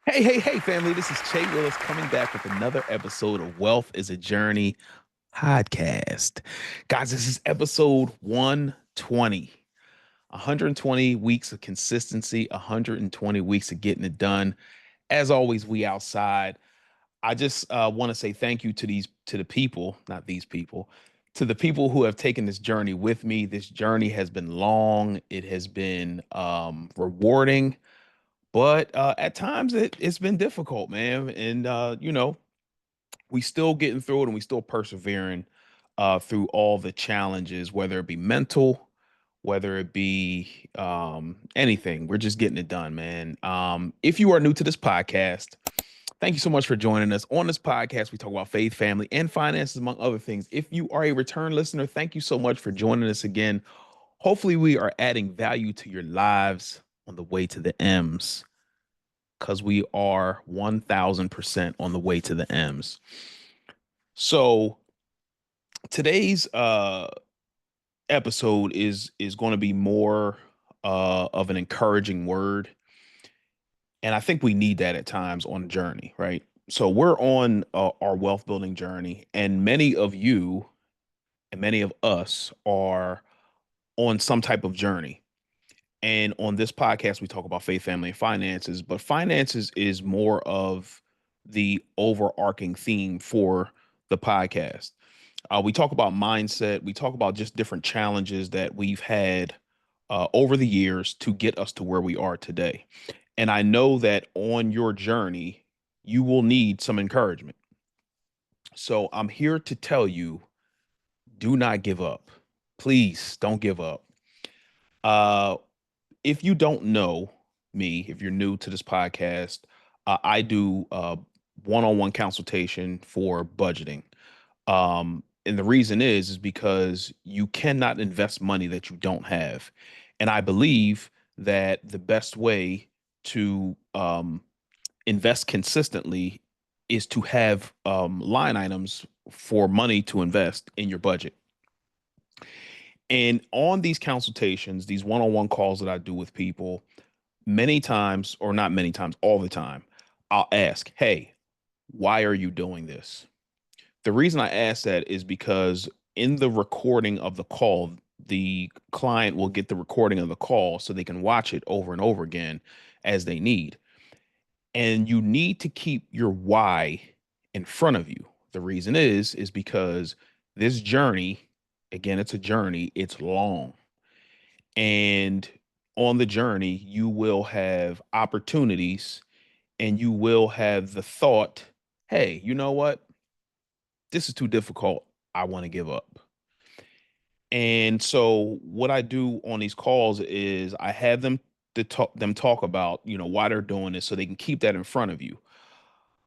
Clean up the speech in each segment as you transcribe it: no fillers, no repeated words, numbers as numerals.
Hey, family. This is Che Willis coming back with another episode of Wealth is a Journey podcast. Guys, this is episode 120. 120 weeks of consistency, 120 weeks of getting it done. As always, we outside. I just want to say thank you to the people, not these people, to the people who have taken this journey with me. This journey has been long. It has been rewarding, but at times it's been difficult, man. And we still getting through it and we still persevering through all the challenges, whether it be mental, whether it be anything. We're just getting it done, man. If you are new to this podcast, thank you so much for joining us. On this podcast, we talk about faith, family, and finances, among other things. If you are a return listener, thank you so much for joining us again. Hopefully, we are adding value to your lives on the way to the M's, because we are 1000% on the way to the M's. So today's episode is going to be more of an encouraging word, and I think we need that at times on a journey, right? So we're on our wealth building journey, and many of you and many of us are on some type of journey. And on this podcast, we talk about faith, family, and finances, but finances is more of the overarching theme for the podcast. We talk about mindset. We talk about just different challenges that we've had over the years to get us to where we are today. And I know that on your journey, you will need some encouragement. So I'm here to tell you, do not give up. Please don't give up. Uh, if you don't know me, if you're new to this podcast, I do one-on-one consultation for budgeting. And the reason is because you cannot invest money that you don't have. And I believe that the best way to invest consistently is to have line items for money to invest in your budget. And on these consultations, these one-on-one calls that I do with people, many times, or not many times, all the time, I'll ask, hey, why are you doing this? The reason I ask that is because in the recording of the call, the client will get the recording of the call so they can watch it over and over again as they need. And you need to keep your why in front of you. The reason is because this journey, again, it's a journey, it's long. And on the journey, you will have opportunities and you will have the thought, hey, you know what? This is too difficult. I want to give up. And so what I do on these calls is I have them talk about, why they're doing this so they can keep that in front of you.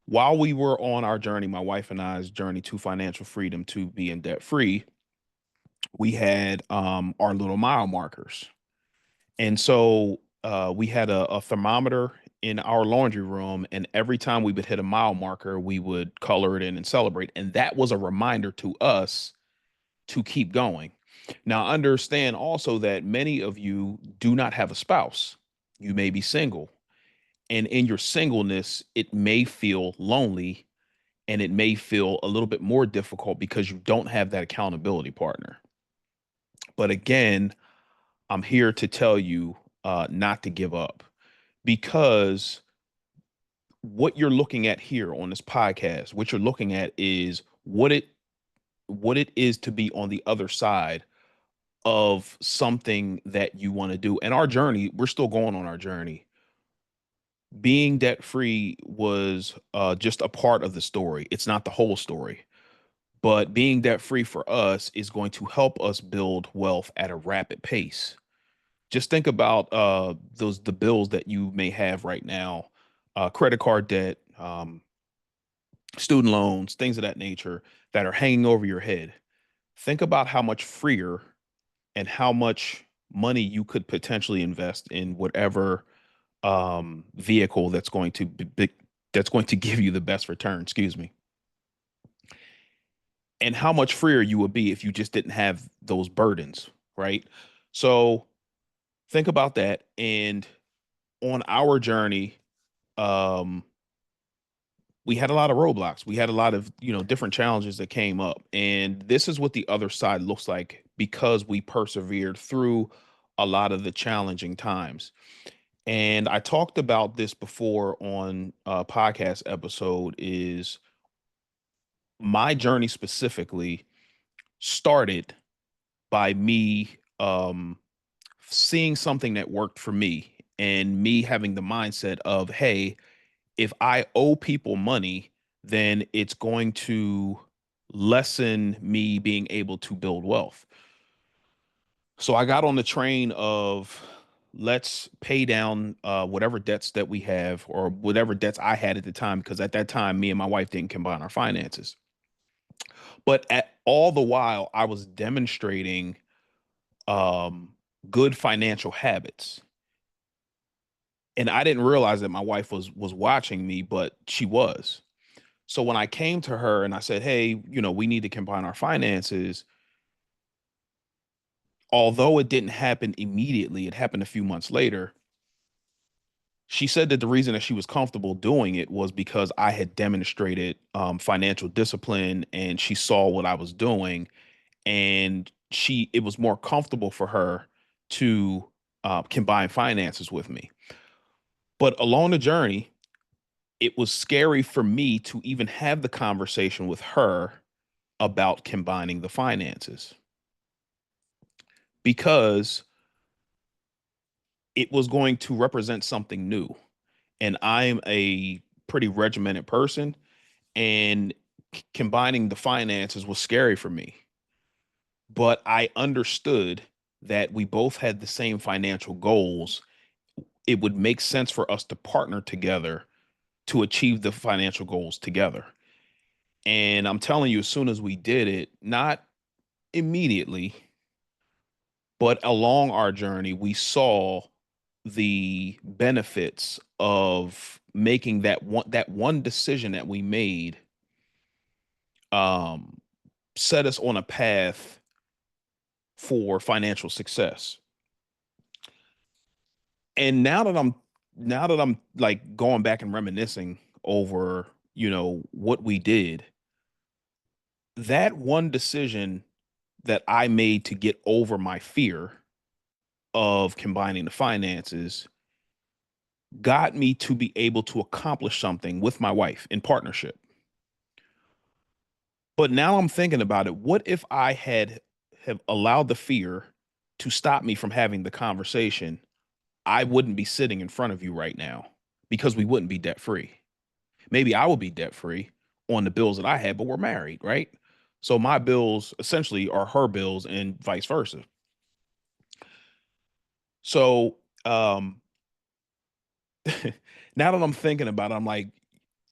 While we were on our journey, my wife and I's journey to financial freedom, to being debt free, we had our little mile markers. And so we had a thermometer in our laundry room, and every time we would hit a mile marker, we would color it in and celebrate. And that was a reminder to us to keep going. Now, understand also that many of you do not have a spouse. You may be single. And in your singleness, it may feel lonely and it may feel a little bit more difficult because you don't have that accountability partner. But again, I'm here to tell you not to give up, because what you're looking at here on this podcast, what you're looking at is what it is to be on the other side of something that you want to do. And our journey, we're still going on our journey. Being debt free was just a part of the story. It's not the whole story. But being debt free for us is going to help us build wealth at a rapid pace. Just think about those the bills that you may have right now, credit card debt, student loans, things of that nature that are hanging over your head. Think about how much freer and how much money you could potentially invest in whatever vehicle that's going to give you the best return. Excuse me. And how much freer you would be if you just didn't have those burdens, right? So think about that. And on our journey, um, we had a lot of roadblocks. We had a lot of, different challenges that came up. And this is what the other side looks like because we persevered through a lot of the challenging times. And I talked about this before on a podcast episode is my journey specifically started by me seeing something that worked for me and me having the mindset of, hey, if I owe people money, then it's going to lessen me being able to build wealth. So I got on the train of let's pay down whatever debts that we have or whatever debts I had at the time, because at that time, me and my wife didn't combine our finances. But at all the while, I was demonstrating um, good financial habits. And I didn't realize that my wife was watching me, but she was. So when I came to her and I said, "Hey, we need to combine our finances," although it didn't happen immediately, it happened a few months later. She said that the reason that she was comfortable doing it was because I had demonstrated financial discipline, and she saw what I was doing, and it was more comfortable for her to combine finances with me. But along the journey, it was scary for me to even have the conversation with her about combining the finances because it was going to represent something new. And I'm a pretty regimented person, and combining the finances was scary for me. But I understood that we both had the same financial goals. It would make sense for us to partner together to achieve the financial goals together. And I'm telling you, as soon as we did it, not immediately, but along our journey, we saw the benefits of making that one decision that we made um set us on a path for financial success. And now that I'm like going back and reminiscing over, what we did, that one decision that I made to get over my fear of combining the finances got me to be able to accomplish something with my wife in partnership. But now I'm thinking about it. What if I have allowed the fear to stop me from having the conversation? I wouldn't be sitting in front of you right now because we wouldn't be debt free. Maybe I would be debt free on the bills that I had, but we're married, right? So my bills essentially are her bills and vice versa. So now that I'm thinking about it, I'm like,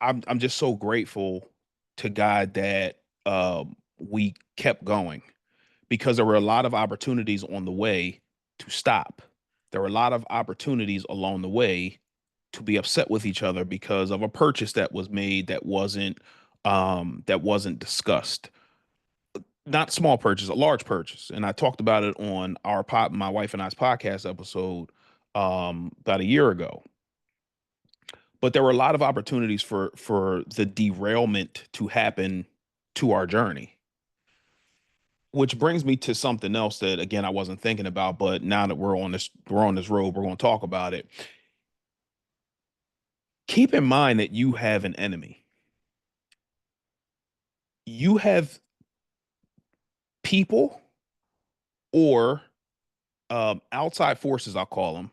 I'm just so grateful to God that we kept going because there were a lot of opportunities on the way to stop. There were a lot of opportunities along the way to be upset with each other because of a purchase that was made that wasn't discussed. Not small purchase, a large purchase. And I talked about it on my wife and I's podcast episode about a year ago. But there were a lot of opportunities for the derailment to happen to our journey, which brings me to something else that again I wasn't thinking about, but now that we're on this road, we're going to talk about it. Keep in mind that you have an enemy. You have people or outside forces, I'll call them,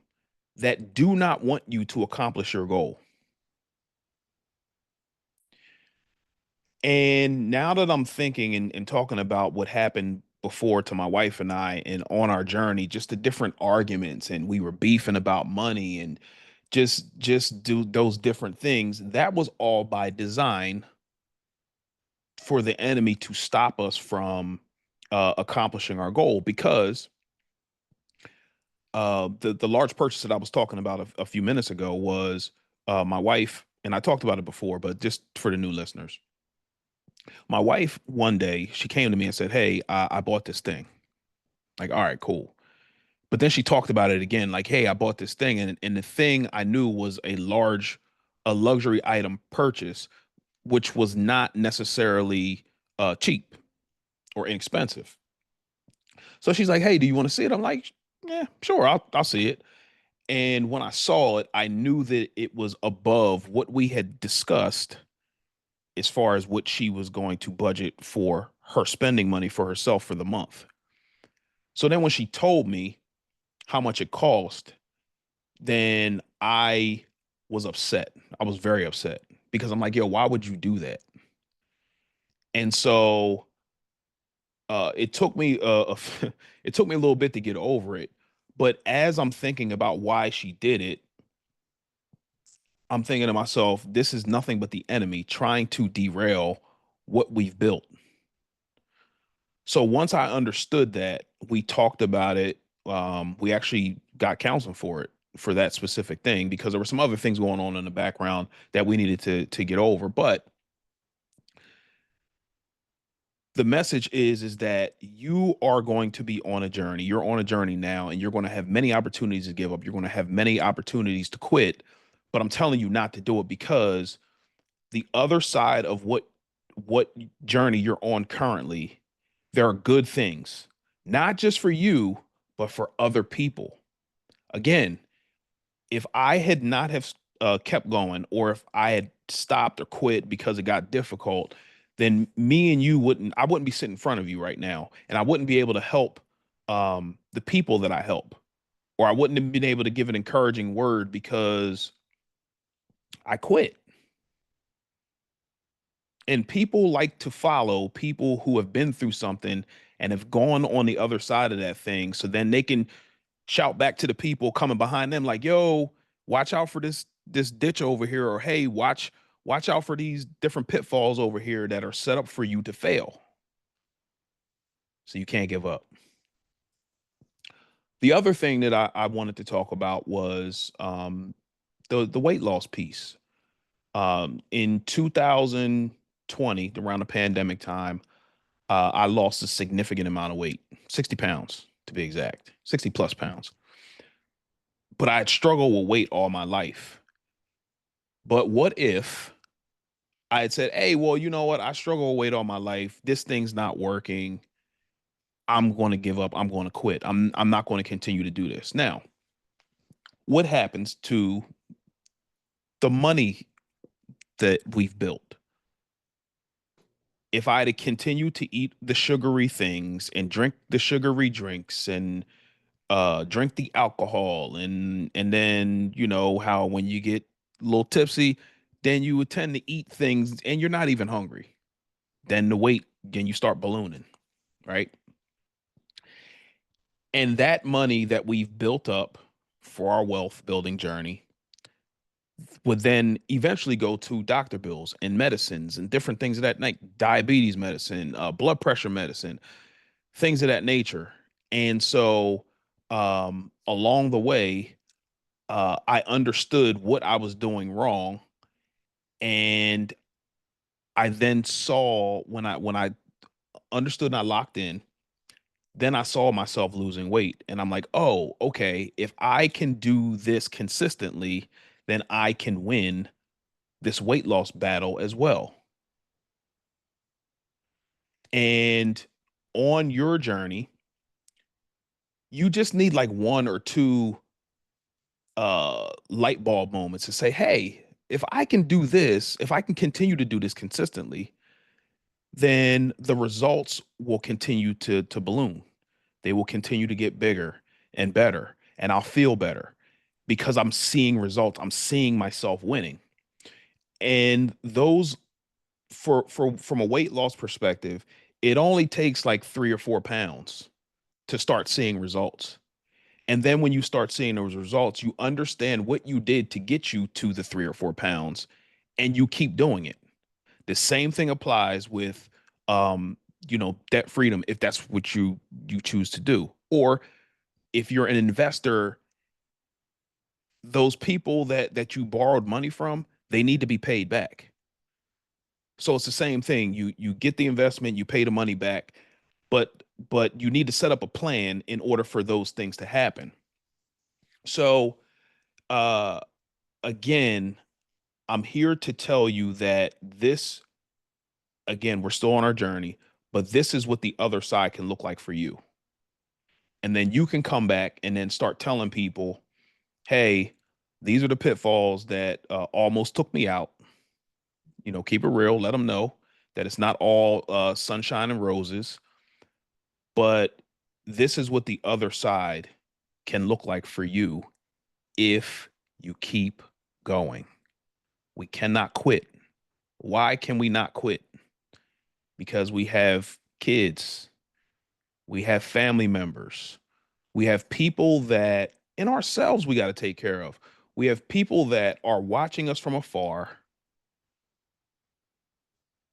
that do not want you to accomplish your goal. And now that I'm thinking and talking about what happened before to my wife and I and on our journey, just the different arguments, and we were beefing about money and just do those different things, that was all by design for the enemy to stop us from accomplishing our goal because the large purchase that I was talking about a few minutes ago was my wife, and I talked about it before, but just for the new listeners, my wife one day she came to me and said, "Hey, I bought this thing." Like, all right, cool. But then she talked about it again, like, "Hey, I bought this thing," and the thing I knew was a large. a luxury item purchase, which was not necessarily cheap or inexpensive. So she's like, "Hey, do you want to see it?" I'm like, "Yeah, sure, I'll see it." And when I saw it, I knew that it was above what we had discussed as far as what she was going to budget for her spending money for herself for the month. So then when she told me how much it cost, then I was upset. I was very upset because I'm like, yo, why would you do that? And so it took me it took me a little bit to get over it. But as I'm thinking about why she did it, I'm thinking to myself, this is nothing but the enemy trying to derail what we've built. So once I understood that, we talked about it. We actually got counseling for it for that specific thing because there were some other things going on in the background that we needed to get over. But the message is that you are going to be on a journey. You're on a journey now, and you're going to have many opportunities to give up. You're going to have many opportunities to quit. But I'm telling you not to do it because the other side of what journey you're on currently, there are good things, not just for you, but for other people. Again, if I had not have kept going, or if I had stopped or quit because it got difficult, then me and you wouldn't. I wouldn't be sitting in front of you right now, and I wouldn't be able to help the people that I help, or I wouldn't have been able to give an encouraging word because I quit. And people like to follow people who have been through something and have gone on the other side of that thing, so then they can shout back to the people coming behind them like, yo, watch out for this ditch over here, or hey, watch out for these different pitfalls over here that are set up for you to fail, so you can't give up. The other thing that I wanted to talk about was the weight loss piece. In 2020, around the pandemic time, I lost a significant amount of weight, 60 pounds to be exact, 60 plus pounds. But I had struggled with weight all my life. But what if I had said, hey, well, you know what? I struggle with weight all my life. This thing's not working. I'm going to give up. I'm going to quit. I'm not going to continue to do this. Now, what happens to the money that we've built? If I had to continue to eat the sugary things and drink the sugary drinks and drink the alcohol, and then you know how when you get a little tipsy, then you would tend to eat things and you're not even hungry. Then the weight, then you start ballooning, right? And that money that we've built up for our wealth building journey would then eventually go to doctor bills and medicines and different things of that like diabetes medicine, blood pressure medicine, things of that nature. And so along the way, I understood what I was doing wrong, and I then saw when I understood and I locked in, then I saw myself losing weight, and I'm like, oh, okay, if I can do this consistently, then I can win this weight loss battle as well. And on your journey, you just need like one or two light bulb moments to say, hey, if I can do this, if I can continue to do this consistently, then the results will continue to balloon. They will continue to get bigger and better, and I'll feel better because I'm seeing results. I'm seeing myself winning. And those for from a weight loss perspective, it only takes like 3 or 4 pounds to start seeing results. And then when you start seeing those results, you understand what you did to get you to the 3 or 4 pounds, and you keep doing it. The same thing applies with debt freedom if that's what you choose to do. Or if you're an investor, those people that you borrowed money from, they need to be paid back. So it's the same thing. You get the investment, you pay the money back, but you need to set up a plan in order for those things to happen. So uh again, I'm here to tell you that this, again, we're still on our journey, but this is what the other side can look like for you. And then you can come back and then start telling people, hey, these are the pitfalls that almost took me out. Keep it real, let them know that it's not all sunshine and roses, but this is what the other side can look like for you if you keep going. We cannot quit. Why can we not quit? Because we have kids, we have family members, we have people that in ourselves we got to take care of. We have people that are watching us from afar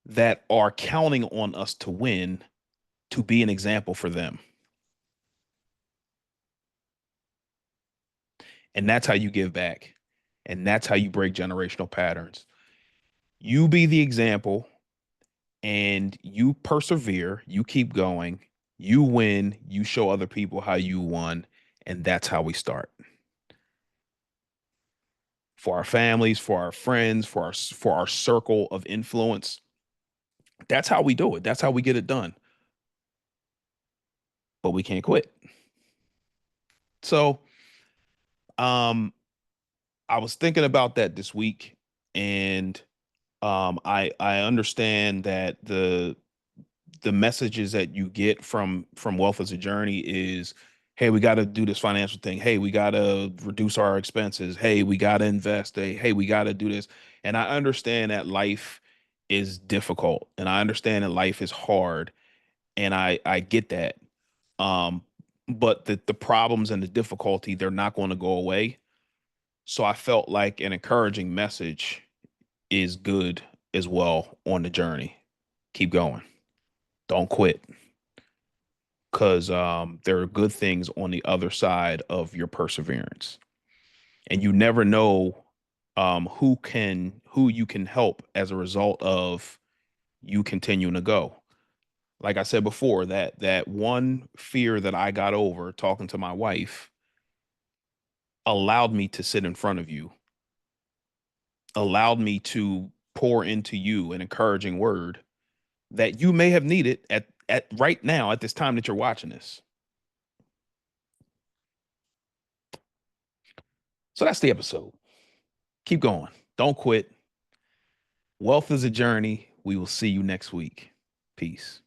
that are counting on us to win, to be an example for them. And that's how you give back. And that's how you break generational patterns. You be the example and you persevere, you keep going, you win, you show other people how you won. And that's how we start. For our families, for our friends, for our circle of influence. That's how we do it. That's how we get it done. But we can't quit. So, um, I was thinking about that this week, and I understand that the messages that you get from Wealth as a Journey is, hey, we got to do this financial thing. Hey, we got to reduce our expenses. Hey, we got to invest. Hey, we got to do this. And I understand that life is difficult, and I understand that life is hard, and I get that. Um, but the problems and the difficulty, they're not going to go away. So I felt like an encouraging message is good as well on the journey. Keep going. Don't quit. Because there are good things on the other side of your perseverance. And you never know who you can help as a result of you continuing to go. Like I said before, that one fear that I got over talking to my wife allowed me to sit in front of you, allowed me to pour into you an encouraging word that you may have needed at right now at this time that you're watching this. So that's the episode. Keep going. Don't quit. Wealth is a journey. We will see you next week. Peace.